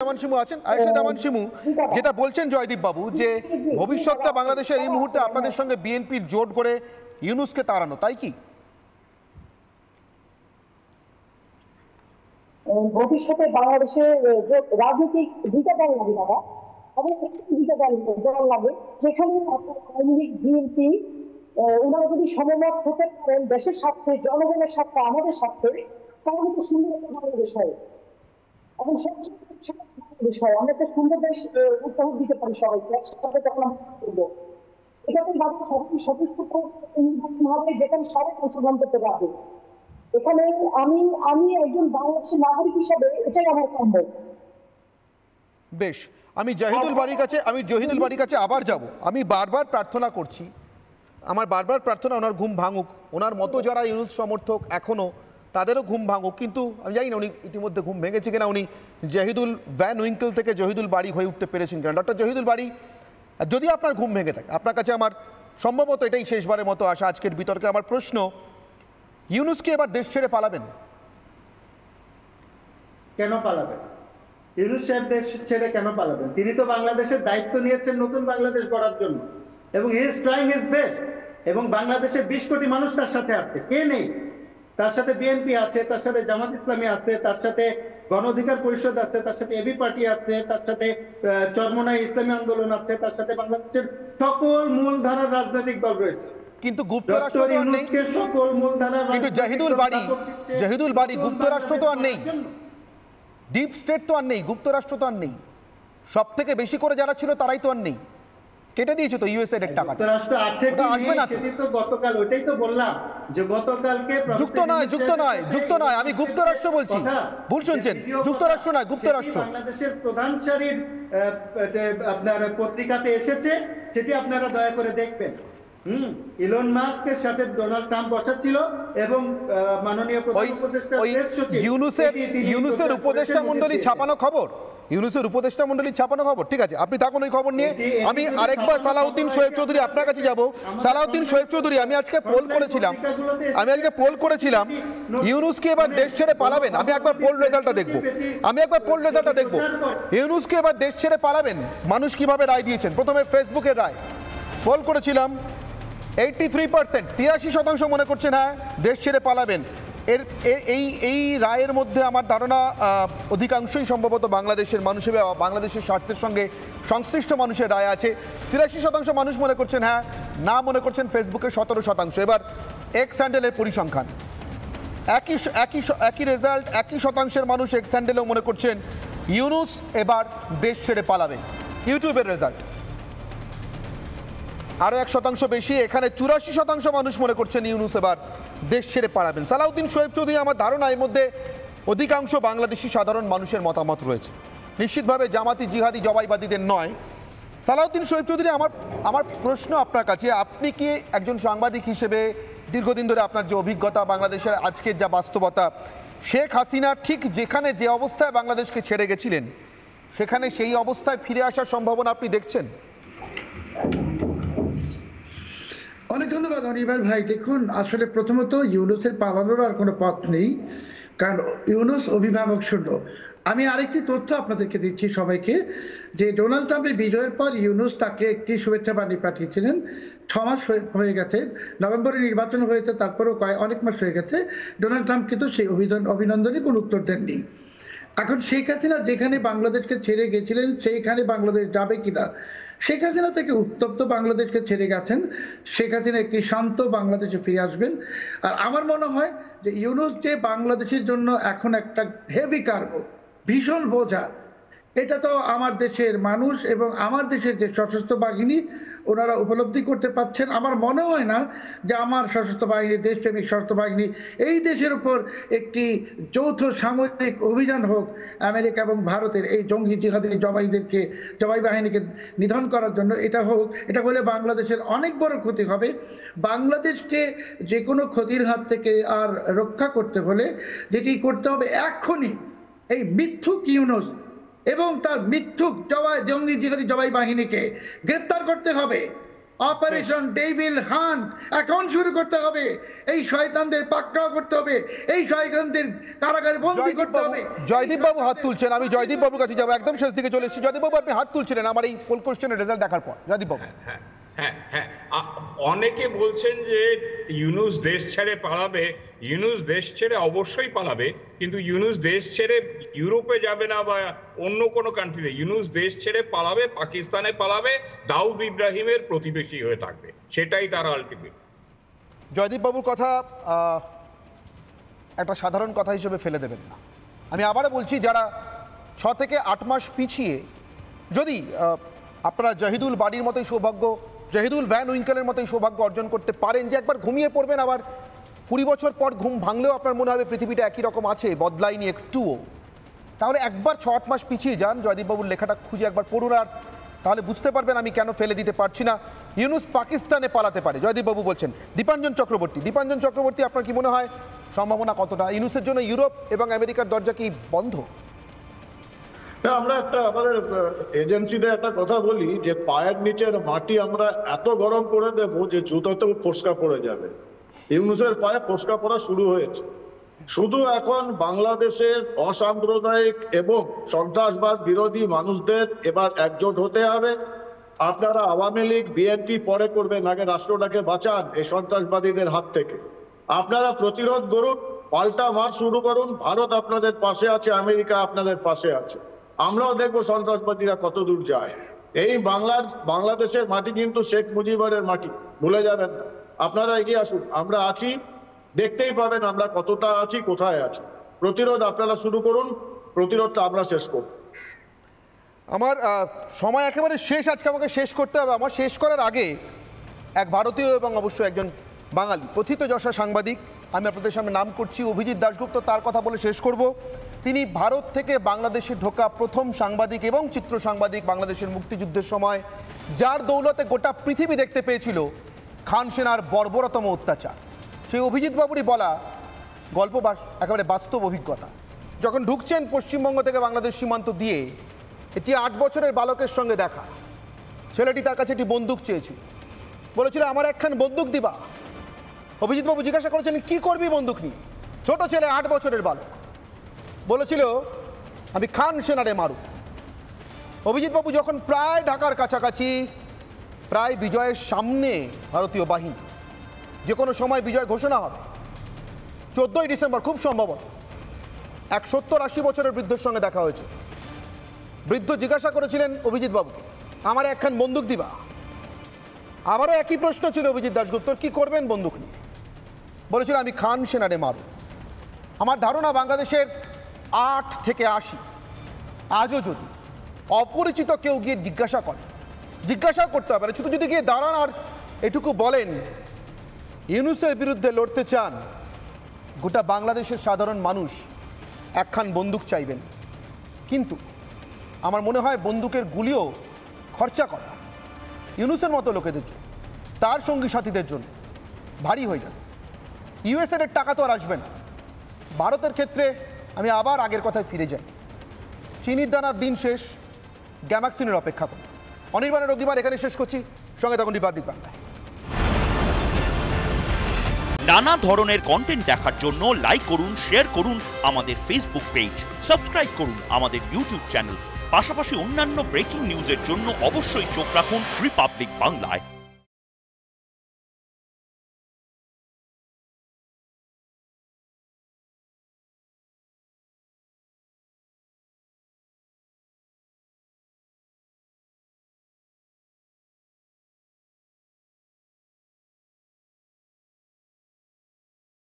জামান শিমু আছেন। আয়েশা জামান শিমু, যেটা বলছেন জয়দীপ বাবু যে ভবিষ্যৎটা বাংলাদেশের এই মুহূর্তে আপনাদের সঙ্গে বিএনপির জোট করে ইউনূসকে তাড়ানো, তাই কি? ভবিষ্যতে বাংলাদেশে রাজনৈতিক দুইটা দল লাগে দাদা, এবং দুইটা দল লাগে, সেখানে আওয়ামী লীগ বিএনপি ওনারা যদি সমমত হতে পারেন দেশের স্বার্থে, জনগণের স্বার্থে, আমাদের স্বার্থে, তাহলে তো সুন্দর একটা বাংলাদেশ হয় এবং বাংলাদেশ হয়। আমরা একটা সুন্দর দেশ উপহার দিতে পারি সবাইকে, একসাথে তখন আমরা করবো। এটাতে সবাই সচেষ্ট হবে, যেখানে সবাই অংশগ্রহণ করতে পারবে। এখানে আমি একজন বাংলাদেশের নাগরিক হিসাবে এটাই আমার কাম্য। বেশ, আমি জহিদুল বাড়ির কাছে আবার যাব। আমি বারবার প্রার্থনা করছি, আমার বারবার প্রার্থনা ওনার ঘুম ভাঙুক, ওনার মতো যারা ইউনূস সমর্থক এখনো তাদেরও ঘুম ভাঙুক। কিন্তু আমি জানি না উনি ইতিমধ্যে ঘুম ভেঙেছে কিনা, উনি জহিদুল ভ্যান উইঙ্কেল থেকে জহিদুল বাড়ি হয়ে উঠতে পেরেছেন কিনা। ডক্টর জহিদুল বাড়ি, যদি আপনার ঘুম ভেঙে থাকে, আপনার কাছে আমার সম্ভবত এটাই শেষবারের মতো আসা আজকের বিতর্কে। আমার প্রশ্ন, ইউনূস কি এবার দেশ ছেড়ে পালাবেন? কেন পালাবেন? ইউনূস সাহেব দেশ ছেড়ে কেন পালাবেন? তিনি তো বাংলাদেশের দায়িত্ব নিয়েছেন নতুন বাংলাদেশ গড়ার জন্য, এবং he is trying his best. এবং বাংলাদেশে 20 কোটি মানুষ তার সাথে আছে, কে নেই? তার সাথে বিএনপি আছে, তার সাথে জামাত ইসলামী আছে, তার সাথে গণ অধিকার পরিষদ আছে, তার সাথে এবি পার্টি আছে, তার সাথে চরমোনাই ইসলামী আন্দোলন আছে, তার সাথে বাংলাদেশের সকল মূলধারার রাজনৈতিক দল রয়েছে। কিন্তু যুক্তরাষ্ট্র তো আর নেই। সকল মূলধারার, কিন্তু জহিদুল বাড়ি যুক্তরাষ্ট্র তো আর নেই, ডিপ স্টেট তো আর নেই, যুক্তরাষ্ট্র তো আর নেই। সব থেকে বেশি করে যারা ছিল তারাই তো আর নেই, কেটে দিয়েছে তো ইউএসএ এর টাকা। যুক্তরাষ্ট্র আছে কি আসবে না, সেটি তো গতকাল, ওইটাই তো বললাম যে গতকালকে যুক্ত নয়, আমি যুক্তরাষ্ট্র বলছি, ভুল শুনছেন, যুক্তরাষ্ট্র নয়, যুক্তরাষ্ট্র। বাংলাদেশের প্রধান সারির আপনার পত্রিকাতে এসেছে, সেটি আপনারা দয়া করে দেখবেন। ইলন মাস্কের সাথে ডোনাল্ড ট্রাম্প বসাচ্ছিল এবং মাননীয় প্রধান উপদেষ্টা ইউনূসের উপদেষ্টা মণ্ডলী ছাপানো খবর, ঠিক আছে, আপনি থাকুন ওই খবর নিয়ে। আমি আরেকবার সালাউদ্দিন শোয়েব চৌধুরী আপনার কাছে যাব। সালাউদ্দিন শোয়েব চৌধুরী, আমি আজকে পোল করেছিলাম ইউনূস কি এবার দেশ ছেড়ে পালাবেন? আমি একবার পোল রেজাল্টটা দেখব। ইউনূস কি এবার দেশ ছেড়ে পালাবেন? মানুষ কিভাবে রায় দিয়েছেন। প্রথমে ফেসবুকের রায় পোল করেছিলাম, 83%, 83% মনে করছেন হ্যাঁ দেশ ছেড়ে পালাবেন। এই রায়ের মধ্যে আমার ধারণা অধিকাংশই সম্ভবত বাংলাদেশের মানুষের, বাংলাদেশের স্বার্থের সঙ্গে সংশ্লিষ্ট মানুষের রায় আছে। 83% মানুষ মনে করছেন হ্যাঁ, না মনে করছেন ফেসবুকে 17%। এবার এক্স হ্যান্ডেলের পরিসংখ্যান একই রেজাল্ট, একই শতাংশের মানুষ এক্স হ্যান্ডেলেও মনে করছেন ইউনূস এবার দেশ ছেড়ে পালাবেন। ইউটিউবের রেজাল্ট আরও 1% বেশি, এখানে 84% মানুষ মনে করছেন ইউনূস এবার দেশ ছেড়ে পালাবেন। সালাউদ্দিন শোয়েব চৌধুরী, আমার ধারণা এর মধ্যে অধিকাংশ বাংলাদেশি সাধারণ মানুষের মতামত রয়েছে, নিশ্চিতভাবে জামাতি জিহাদি জবাইবাদীদের নয়। সালাউদ্দিন শোয়েব চৌধুরী, আমার প্রশ্ন আপনার কাছে, আপনি কি একজন সাংবাদিক হিসেবে দীর্ঘদিন ধরে আপনার যে অভিজ্ঞতা, বাংলাদেশের আজকের যা বাস্তবতা, শেখ হাসিনা ঠিক যেখানে যে অবস্থায় বাংলাদেশকে ছেড়ে গেছিলেন সেখানে সেই অবস্থায় ফিরে আসার সম্ভাবনা আপনি দেখছেন? অনেক ধন্যবাদ অনির্বাণ ভাই। দেখুন, আসলে প্রথমত ইউনূসের পালানোর আর কোনো পথ নেই, কারণ ইউনূস অভিভাবক শূন্য। আমি আরেকটি তথ্য আপনাদেরকে দিচ্ছি সবাইকে, যে ডোনাল্ড ট্রাম্পের বিজয়ের পর ইউনূস তাকে একটি শুভেচ্ছা বাণী পাঠিয়েছিলেন। 6 মাস হয়ে গেছে, নভেম্বরে নির্বাচন হয়েছে, তারপরেও অনেক মাস হয়ে গেছে। ডোনাল্ড ট্রাম্প কিন্তু সেই অভিনন্দনে কোনো উত্তর দেননি। এখন শেখ হাসিনা যেখানে বাংলাদেশকে ছেড়ে গেছিলেন সেইখানে বাংলাদেশ যাবে কিনা, শেখ হাসিনা থেকে উত্তপ্ত বাংলাদেশকে ছেড়ে গেছেন, শেখ হাসিনা একটি শান্ত বাংলাদেশে ফিরে আসবেন। আর আমার মনে হয় যে ইউনূস যে বাংলাদেশের জন্য এখন একটা হেভি কার্গো, ভীষণ বোঝা, এটা তো আমার দেশের মানুষ এবং আমার দেশের যে সশস্ত্র বাহিনী ওনারা উপলব্ধি করতে পারছেন। আমার মনে হয় না যে আমার সশস্ত্র বাহিনী, দেশপ্রেমিক সশস্ত্র বাহিনী এই দেশের উপর একটি যৌথ সামরিক অভিযান হোক আমেরিকা এবং ভারতের এই জঙ্গি জিহাদি জবাই বাহিনীকে নিধন করার জন্য, এটা হলে বাংলাদেশের অনেক বড় ক্ষতি হবে। বাংলাদেশকে যে কোনো ক্ষতির হাত থেকে আর রক্ষা করতে হলে যেটি করতে হবে এখনই, এই মিথ্যুক ইউনূস এবং তার মিথ্যুক জঙ্গি জিহাদি জবাই বাহিনীকে গ্রেপ্তার করতে হবে। অপারেশন ডেভিল হান্ট এখন শুরু করতে হবে। এই শয়তানদের পাকড়াও করতে হবে, এই শয়তানদের কারাগারে বন্দী করতে হবে। জয়দীপ বাবু হাত তুলছেন, আমি জয়দীপ বাবুর কাছে যাবো, একদম শেষ দিকে চলে এসেছি। জয়দীপ বাবু আপনি হাত তুলছিলেন আমার এই পোল কোশ্চেনের রেজাল্ট দেখার পর। জয়দীপ বাবু। হ্যাঁ, অনেকে বলছেন যে ইউনূস দেশ ছেড়ে পালাবে। ইউনূস দেশ ছেড়ে অবশ্যই পালাবে, কিন্তু ইউনূস দেশ ছেড়ে ইউরোপে যাবে না বা অন্য কোনো কান্ট্রিতে। ইউনূস দেশ ছেড়ে পালাবে, পাকিস্তানে পালাবে, দাউদ ইব্রাহিমের প্রতিবেশী হয়ে থাকবে, সেটাই তার আলটিমেট। জয়দীপ বাবুর কথা একটা সাধারণ কথা হিসেবে ফেলে দেবেন না। আমি আবারও বলছি, যারা 6 থেকে 8 মাস পিছিয়ে যদি আপনারা জাহিদুল বাড়ির মতোই সৌভাগ্য, জাহিদুল ভ্যান উইঙ্কেলের মতোই সৌভাগ্য অর্জন করতে পারেন যে একবার ঘুমিয়ে পড়বেন, আবার 20 বছর পর ঘুম ভাঙলেও আপনার মনে হবে পৃথিবীটা একই রকম আছে, বদলায়নি একটুও, তাহলে একবার 6-8 মাস পিছিয়ে যান, জয়দীপবাবুর লেখাটা খুঁজে একবার পড়ুন, আর তাহলে বুঝতে পারবেন আমি কেন ফেলে দিতে পারছি না। ইউনূস পাকিস্তানে পালাতে পারে, জয়দীপবাবু বলছেন। দীপাঞ্জন চক্রবর্তী, আপনার কি মনে হয় সম্ভাবনা কতটা? ইউনূসের জন্য ইউরোপ এবং আমেরিকার দরজা কি বন্ধ? আমরা একটা আমাদের এজেন্সিতে একটা কথা বলি যে পায়ের নিচের মাটি আমরা এত গরম করে দেব যে জুতোতেও ফোসকা পড়ে যাবে। ইউনূসের পায়ে ফোসকা পড়া শুরু হয়েছে। শুধু এখন বাংলাদেশের অসাম্প্রদায়িক এবং সন্ত্রাসবাদ বিরোধী মানুষদের এবার একজোট হতে হবে। আপনারা আওয়ামী লীগ বিএনপি পরে করবেন, আগে রাষ্ট্রটাকে বাঁচান এই সন্ত্রাসবাদীদের হাত থেকে। আপনারা প্রতিরোধ করুন, পাল্টা মার্চ শুরু করুন। ভারত আপনাদের পাশে আছে, আমেরিকা আপনাদের পাশে আছে। আমরাও দেখবো সন্ত্রাসবাদীরা কত দূর যায়। এই বাংলাদেশের মাটি কিন্তু শেখ মুজিবের মাটি, ভুলে যাবেন না। আপনারা এগিয়ে আসুন, আমরা আছি, দেখতেই পাবেন আমরা কতটা আছি, কোথায় আছি। প্রতিরোধ আপনারা শুরু করুন, প্রতিরোধটা আমরা শেষ করব। আমার সময় একেবারে শেষ, আজকে আমাকে শেষ করতে হবে। আমার শেষ করার আগে এক ভারতীয় এবং অবশ্যই একজন বাঙালি প্রথিতযশা সাংবাদিক আমি আপনাদের সামনে নাম করছি, অভিজিৎ দাশগুপ্ত, তার কথা বলে শেষ করব। তিনি ভারত থেকে বাংলাদেশে ঢোকা প্রথম সাংবাদিক এবং চিত্র সাংবাদিক বাংলাদেশের মুক্তিযুদ্ধের সময়, যার দৌলতে গোটা পৃথিবী দেখতে পেয়েছিল খান সেনার বর্বরতম অত্যাচার। সেই অভিজিৎ বাবুরই বলা গল্প, একেবারে বাস্তব অভিজ্ঞতা। যখন ঢুকছেন পশ্চিমবঙ্গ থেকে বাংলাদেশ সীমান্ত দিয়ে, এটি 8 বছরের বালকের সঙ্গে দেখা। ছেলেটি তার কাছে একটি বন্দুক চেয়েছিল, বলেছিল আমার একখান বন্দুক দিবা। অভিজিৎবাবু জিজ্ঞাসা করেছেন কি করবি বন্দুক নিয়ে? ছোট ছেলে 8 বছরের বালক বলেছিল আমি খান সেনারে মারু। অভিজিৎবাবু যখন প্রায় ঢাকার কাছাকাছি, প্রায় বিজয়ের সামনে ভারতীয় বাহিনী, যে কোনো সময় বিজয় ঘোষণা হবে, 14ই ডিসেম্বর খুব সম্ভবত, এক 70-80 বছরের বৃদ্ধের সঙ্গে দেখা হয়েছে। বৃদ্ধ জিজ্ঞাসা করেছিলেন অভিজিৎবাবুকে আমার একখান বন্দুক দিবা। আবারও একই প্রশ্ন ছিল অভিজিৎ দাশগুপ্তর, কি করবেন বন্দুক নিয়ে? বলেছিল আমি খান সেনারে মারু। আমার ধারণা বাংলাদেশের 8 থেকে 80 আজও যদি অপরিচিত কেউ গিয়ে জিজ্ঞাসা করতে হবে না, শুধু যদি গিয়ে দাঁড়ান আর এটুকু বলেন ইউনূসের বিরুদ্ধে লড়তে চান, গোটা বাংলাদেশের সাধারণ মানুষ একখান বন্দুক চাইবেন। কিন্তু আমার মনে হয় বন্দুকের গুলিও খরচা করা ইউনূসের মতো লোকেদের জন্য, তার সঙ্গী সাথীদের জন্য ভারী হয়ে যাবে। ইউএসএর টাকা তো আর আসবে না। ভারতের ক্ষেত্রে আমি আবার আগের কথায় ফিরে যাই, চিনির দানার দিন শেষ, গ্যামাক্সিনের অপেক্ষা করি। অনির্বাণের রবিবার এখানে শেষ করছি, সঙ্গে থাকুন রিপাবলিক বাংলায়। নানা ধরনের কন্টেন্ট দেখার জন্য লাইক করুন, শেয়ার করুন আমাদের ফেসবুক পেজ, সাবস্ক্রাইব করুন আমাদের ইউটিউব চ্যানেল। পাশাপাশি অন্যান্য ব্রেকিং নিউজের জন্য অবশ্যই চোখ রাখুন রিপাবলিক বাংলায়।